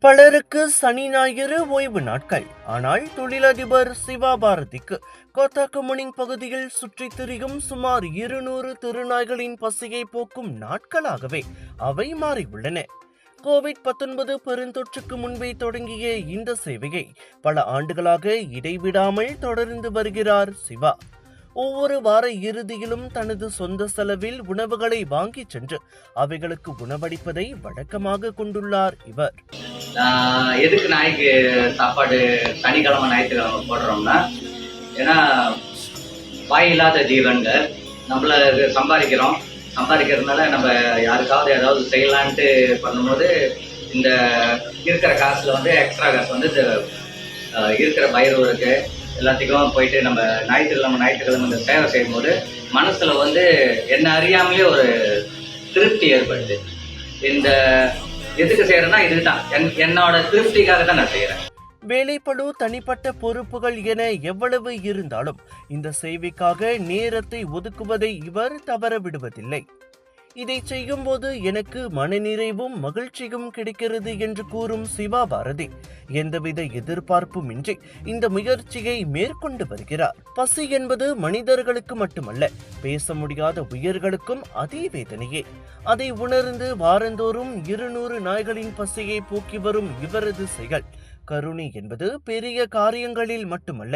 பலருக்கு சனி ஞாயிறு ஓய்வு நாட்கள். ஆனால் தொழிலதிபர் சிவா பாரதிக்கு கோத்தாக்குமுனிங் பகுதியில் சுற்றித் திரியும் சுமார் 200 திருநாய்களின் பசியை போக்கும் நாட்களாகவே அவை மாறியுள்ளன. கோவிட்-19 பெருந்தொற்றுக்கு முன்பே தொடங்கிய இந்த சேவையை பல ஆண்டுகளாக இடைவிடாமல் தொடர்ந்து வருகிறார் சிவா. ஒவ்வொரு வார இறுதியிலும் தனது சொந்த செலவில் உணவுகளை வாங்கிச் சென்று அவைகளுக்கு உணவளிப்பதை வழக்கமாக கொண்டுள்ளார் இவர். எதுக்கு நாய்க்கு சாப்பாடு சனிக்கிழமை ஞாயிற்றுக்கிழமை போடுறோம்னா, ஏன்னா வாய் இல்லாத ஜீவன்கள் நம்மள சம்பாதிக்கிறதுனால நம்ம யாருக்காவது ஏதாவது செய்யலான்ட்டு பண்ணும்போது இந்த இருக்கிற காசில் வந்து எக்ஸ்ட்ரா காசு வந்து இருக்கிற பயிர்களுக்கு எல்லாத்துக்கும் போயிட்டு நம்ம ஞாயிற்றுக்கிழமை இந்த சேவை செய்யும்போது மனசுல வந்து என்ன அறியாமலே ஒரு திருப்தி ஏற்படுது. இந்த எதுக்கு செய்யறேன்னா இதுதான் என்னோட திருப்திக்காக தான் நான் செய்யறேன். வேலைப்பளு, தனிப்பட்ட பொறுப்புகள் என எவ்வளவு இருந்தாலும் இந்த சேவைக்காக நேரத்தை ஒதுக்குவதை இவர் தவற விடுவதில்லை. இதை செய்யும் போது எனக்கு மனநிறைவும் மகிழ்ச்சியும் கிடைக்கிறது என்று கூறும் சிவா பாரதி எந்தவித எதிர்பார்ப்புமின்றி இந்த முயற்சியை மேற்கொண்டு வருகிறார். பசி என்பது மனிதர்களுக்கு மட்டுமல்ல, பேச முடியாத உயிர்களுக்கும் அதே வேதனையே. அதை உணர்ந்து வாரந்தோறும் 200 நாய்களின் பசியை போக்கி வரும் இவரது செயல் கருணை என்பது பெரிய காரியங்களில் மட்டுமல்ல,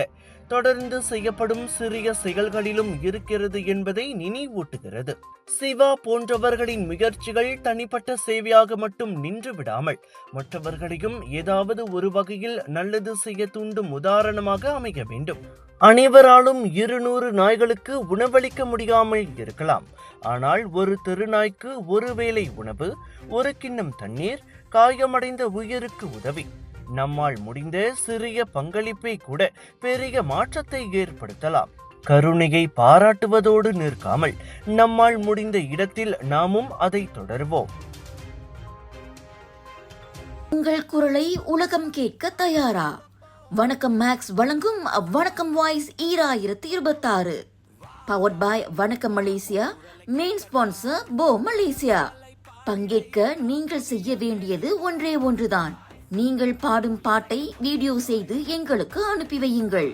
தொடர்ந்து செய்யப்படும் சிறிய செயல்களிலும் இருக்கிறது என்பதை நினைவூட்டுகிறது. சிவா போன்றவர்களின் முயற்சிகள் தனிப்பட்ட சேவையாக மட்டும் நின்று விடாமல் மற்றவர்களையும் ஏதாவது ஒரு வகையில் நல்லது செய்ய தூண்டும் உதாரணமாக அமைய வேண்டும். அனைவராலும் 200 நாய்களுக்கு உணவளிக்க முடியாமல் இருக்கலாம். ஆனால் ஒரு தெருநாய்க்கு ஒருவேளை உணவு, ஒரு கிண்ணம் தண்ணீர், காயமடைந்த உயிருக்கு உதவி, நம்மால் முடிந்த சிறிய பங்களிப்பை கூட பெரிய மாற்றத்தை ஏற்படுத்தலாம். கருணையை பாராட்டுவதோடு நிற்காமல் நம்மால் முடிந்த இடத்தில் நாமும் அதை தொடர்வோம். உங்கள் குரலை உலகம் கேட்க தயாரா? வணக்கம் மேக்ஸ் வழங்கும் வணக்கம் வாய்ஸ் 2026 பவர்ட் பை வணக்கம் மலேசியா. மெயின் ஸ்பான்சர் போ மலேசியா. பங்கேற்க நீங்கள் செய்ய வேண்டியது ஒன்றே ஒன்றுதான். நீங்கள் பாடும் பாட்டை வீடியோ செய்து எங்களுக்கு அனுப்பி வையுங்கள்.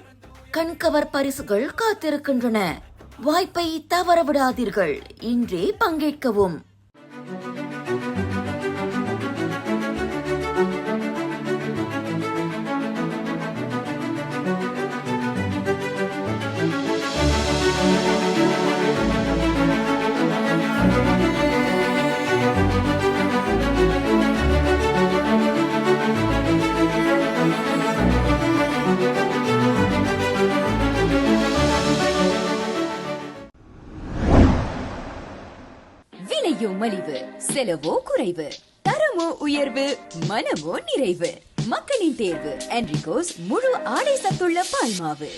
கண்கவர் பரிசுகள் காத்திருக்கின்றன. வாய்ப்பை தவறவிடாதீர்கள். இன்றே பங்கேற்கவும். விலையோ மலிவு, செலவோ குறைவு, தரமோ உயர்வு, மனமோ நிறைவு. மக்களின் தேர்வு என்ரிகோஸ் முழு ஆடை சத்துள்ள பால்மாவு.